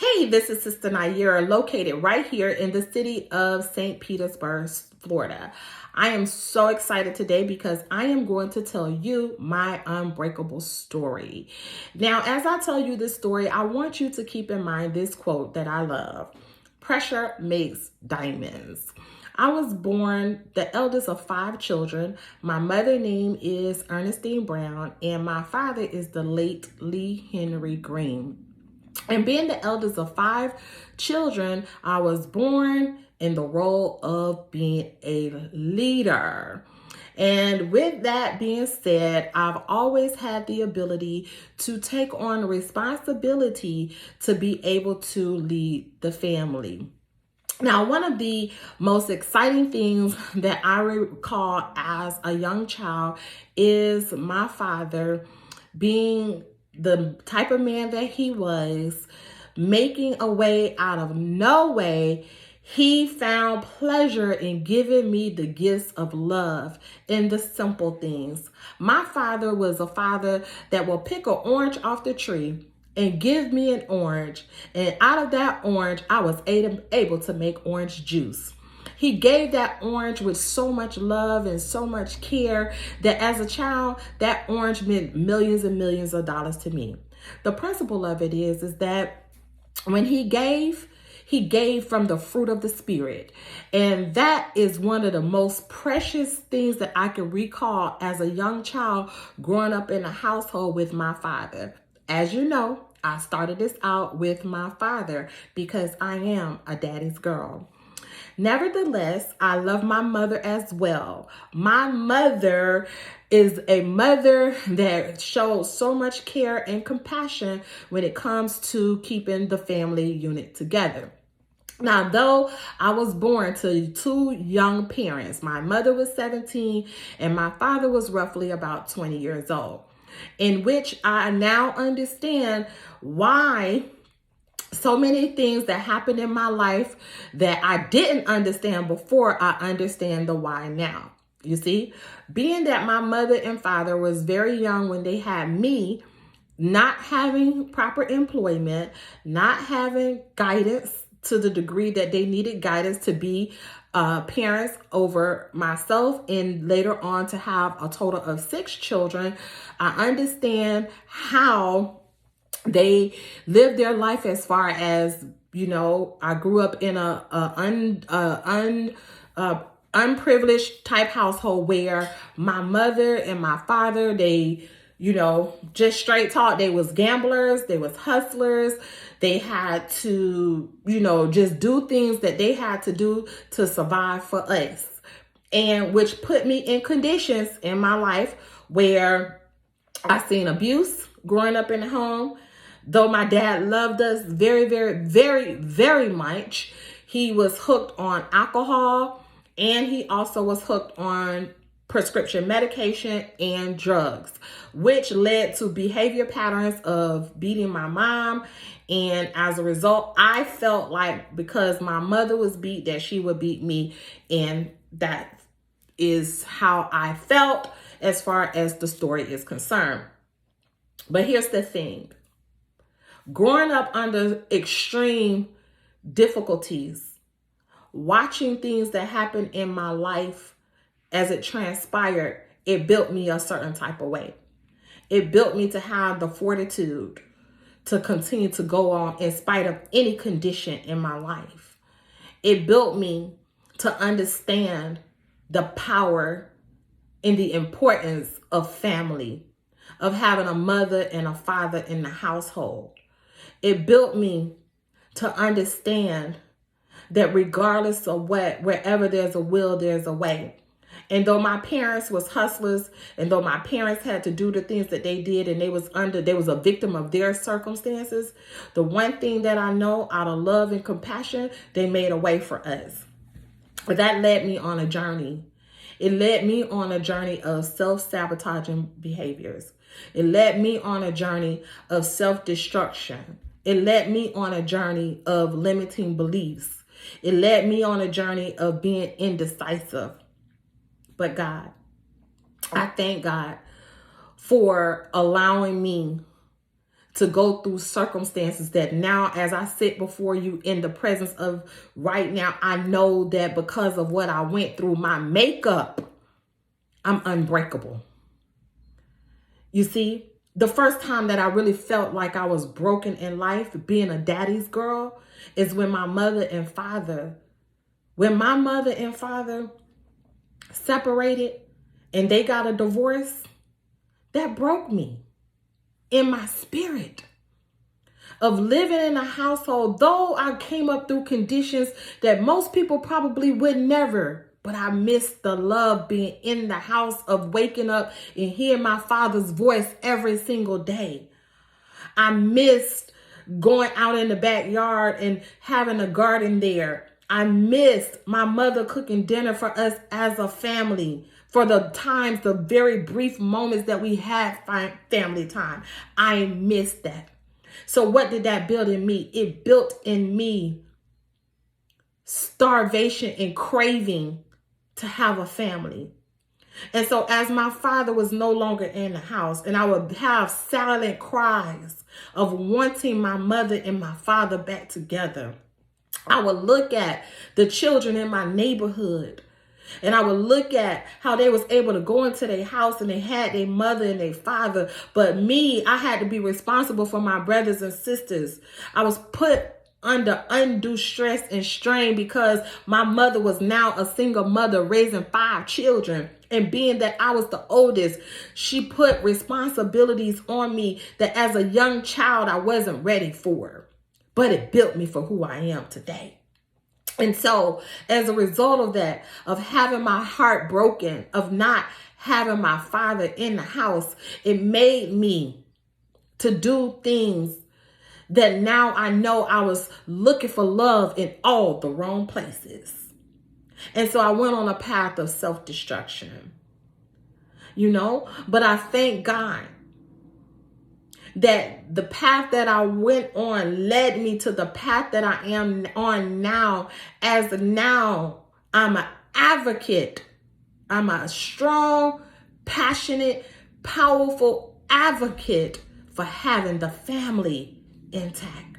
Hey, this is Sister Nayyirah, located right here in the city of St. Petersburg, Florida. I am so excited today because I am going to tell you my unbreakable story. Now, as I tell you this story, I want you to keep in mind this quote that I love. Pressure makes diamonds. I was born the eldest of 5 children. My mother's name is Ernestine Brown, and my father is the late Lee Henry Green. And being the eldest of 5 children, I was born in the role of being a leader. And with that being said, I've always had the ability to take on responsibility to be able to lead the family. Now, one of the most exciting things that I recall as a young child is my father being the type of man that he was, making a way out of no way. He found pleasure in giving me the gifts of love in the simple things. My father was a father that will pick an orange off the tree and give me an orange. And out of that orange, I was able to make orange juice. He gave that orange with so much love and so much care that as a child, that orange meant millions and millions of dollars to me. The principle of it is that when he gave from the fruit of the Spirit. And that is one of the most precious things that I can recall as a young child growing up in a household with my father. As you know, I started this out with my father because I am a daddy's girl. Nevertheless, I love my mother as well. My mother is a mother that shows so much care and compassion when it comes to keeping the family unit together. Now, though I was born to 2 young parents, my mother was 17 and my father was roughly about 20 years old, in which I now understand why so many things that happened in my life that I didn't understand before, I understand the why now. You see, being that my mother and father was very young when they had me, not having proper employment, not having guidance to the degree that they needed guidance to be parents over myself, and later on to have a total of 6 children, I understand how they lived their life as far as, I grew up in unprivileged type household where my mother and my father, they, just straight talk, they was gamblers, they was hustlers. They had to, just do things that they had to do to survive for us. And which put me in conditions in my life where I seen abuse growing up in the home. Though my dad loved us very, very, very, very much, he was hooked on alcohol, and he also was hooked on prescription medication and drugs, which led to behavior patterns of beating my mom. And as a result, I felt like because my mother was beat, that she would beat me. And that is how I felt as far as the story is concerned. But here's the thing. Growing up under extreme difficulties, watching things that happened in my life as it transpired, it built me a certain type of way. It built me to have the fortitude to continue to go on in spite of any condition in my life. It built me to understand the power and the importance of family, of having a mother and a father in the household. It built me to understand that regardless of what, wherever there's a will, there's a way. And though my parents was hustlers, and though my parents had to do the things that they did, and they was a victim of their circumstances, the one thing that I know, out of love and compassion, they made a way for us. But that led me on a journey. It led me on a journey of self-sabotaging behaviors. It led me on a journey of self-destruction. It led me on a journey of limiting beliefs. It led me on a journey of being indecisive. But God, I thank God for allowing me to go through circumstances that now, as I sit before you in the presence of right now, I know that because of what I went through, my makeup, I'm unbreakable. You see, the first time that I really felt like I was broken in life, being a daddy's girl, is when my mother and father separated and they got a divorce. That broke me in my spirit of living in a household, though I came up through conditions that most people probably would never. But I missed the love being in the house, of waking up and hearing my father's voice every single day. I missed going out in the backyard and having a garden there. I missed my mother cooking dinner for us as a family, for the times, the very brief moments that we had family time. I missed that. So what did that build in me? It built in me starvation and craving to have a family. And so as my father was no longer in the house, and I would have silent cries of wanting my mother and my father back together, I would look at the children in my neighborhood, and I would look at how they was able to go into their house and they had their mother and their father. But me, I had to be responsible for my brothers and sisters. I was put under undue stress and strain because my mother was now a single mother raising 5 children. And being that I was the oldest, she put responsibilities on me that as a young child I wasn't ready for. But it built me for who I am today. And so as a result of that, of having my heart broken, of not having my father in the house, it made me to do things that now I know I was looking for love in all the wrong places. And so I went on a path of self-destruction, but I thank God that the path that I went on led me to the path that I am on now, as now I'm an advocate. I'm a strong, passionate, powerful advocate for having the family intact.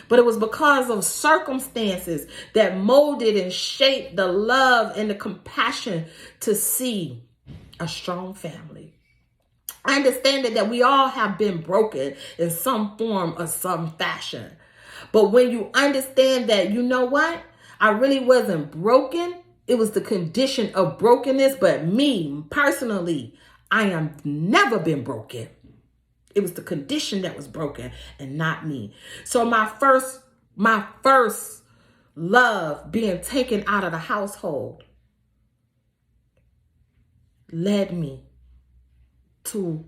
But it was because of circumstances that molded and shaped the love and the compassion to see a strong family. I understand that we all have been broken in some form or some fashion. But when you understand that, you know what? I really wasn't broken. It was the condition of brokenness. But me, personally, I have never been broken. It was the condition that was broken and not me. So my first love being taken out of the household led me to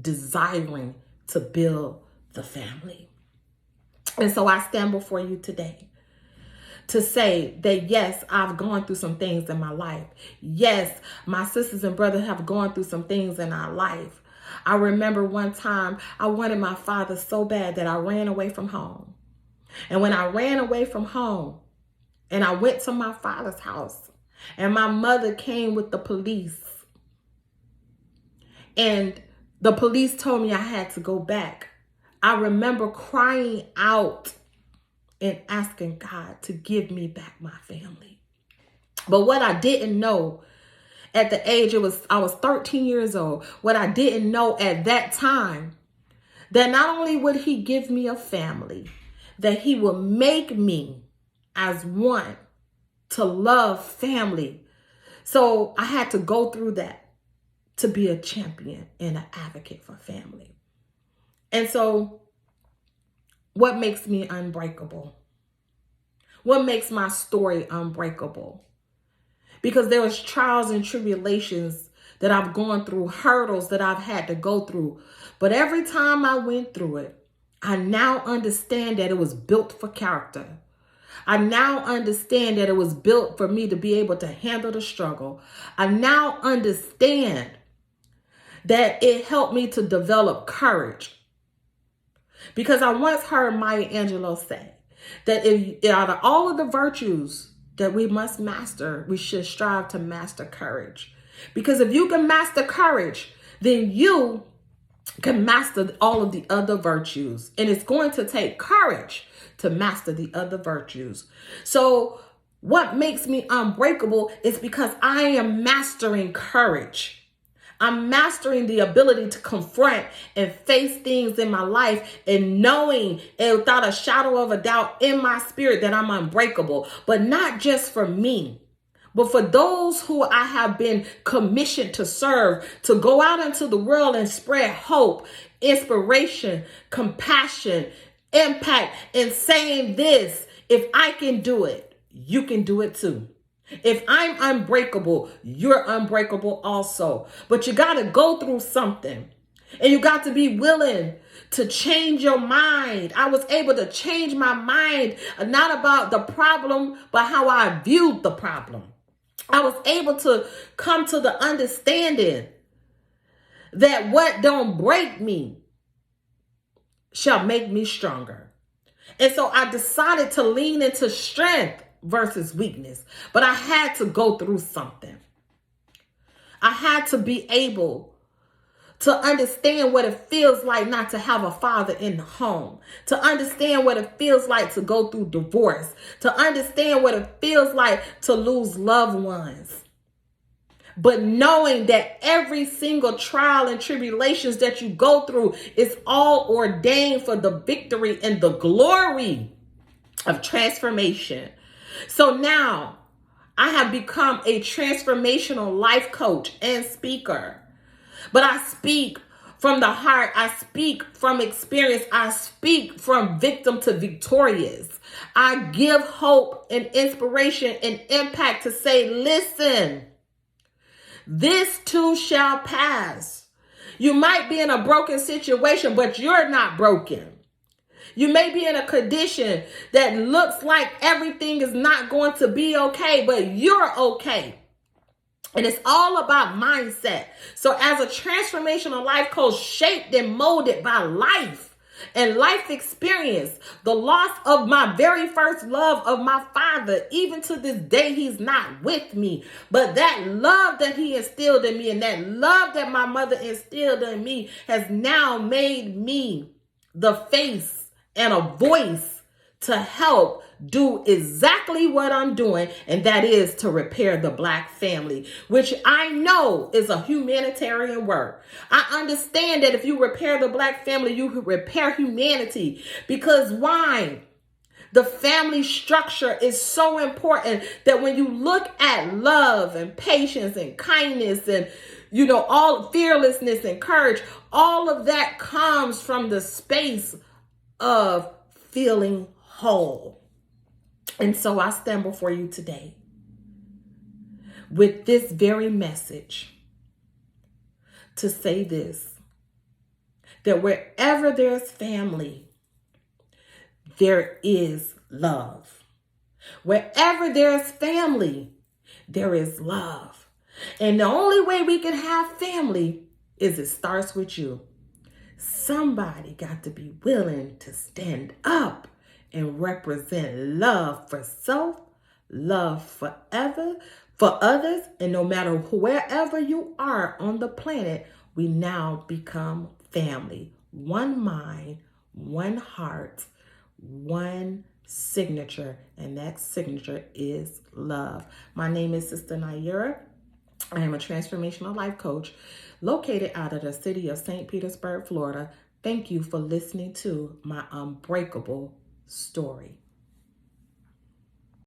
desiring to build the family. And so I stand before you today to say that, yes, I've gone through some things in my life. Yes, my sisters and brothers have gone through some things in our life. I remember one time I wanted my father so bad that I ran away from home. And when I ran away from home and I went to my father's house, and my mother came with the police, and the police told me I had to go back, I remember crying out and asking God to give me back my family. But what I didn't know at the age, I was 13 years old. What I didn't know at that time, that not only would he give me a family, that he would make me as one to love family. So I had to go through that to be a champion and an advocate for family. And so what makes me unbreakable? What makes my story unbreakable? Because there was trials and tribulations that I've gone through, hurdles that I've had to go through. But every time I went through it, I now understand that it was built for character. I now understand that it was built for me to be able to handle the struggle. I now understand that it helped me to develop courage. Because I once heard Maya Angelou say that out of all of the virtues that we must master, we should strive to master courage. Because if you can master courage, then you can master all of the other virtues. And it's going to take courage to master the other virtues. So what makes me unbreakable is because I am mastering courage. I'm mastering the ability to confront and face things in my life and knowing and without a shadow of a doubt in my spirit that I'm unbreakable, but not just for me, but for those who I have been commissioned to serve, to go out into the world and spread hope, inspiration, compassion, impact, and saying this, if I can do it, you can do it too. If I'm unbreakable, you're unbreakable also. But you got to go through something. And you got to be willing to change your mind. I was able to change my mind, not about the problem, but how I viewed the problem. I was able to come to the understanding that what don't break me shall make me stronger. And so I decided to lean into strength versus weakness. But I had to go through something. I had to be able to understand what it feels like not to have a father in the home, to understand what it feels like to go through divorce, to understand what it feels like to lose loved ones. But knowing that every single trial and tribulations that you go through is all ordained for the victory and the glory of transformation. So now I have become a transformational life coach and speaker. But I speak from the heart. I speak from experience. I speak from victim to victorious. I give hope and inspiration and impact to say, listen, this too shall pass. You might be in a broken situation, but you're not broken. You may be in a condition that looks like everything is not going to be okay, but you're okay. And it's all about mindset. So as a transformational life coach, shaped and molded by life and life experience, the loss of my very first love of my father, even to this day, he's not with me. But that love that he instilled in me and that love that my mother instilled in me has now made me the face and a voice to help do exactly what I'm doing, and that is to repair the Black family, which I know is a humanitarian work. I understand that if you repair the Black family, you repair humanity. Because why? The family structure is so important that when you look at love and patience and kindness and, all fearlessness and courage, all of that comes from the space of feeling whole. And so I stand before you today with this very message to say this, that wherever there's family, there is love. Wherever there's family, there is love. And the only way we can have family is it starts with you. Somebody got to be willing to stand up and represent love for self, love for others, and no matter wherever you are on the planet, we now become family. One mind, one heart, one signature, and that signature is love. My name is Sister Nayyirah. I am a transformational life coach located out of the city of St. Petersburg, Florida. Thank you for listening to my unbreakable story.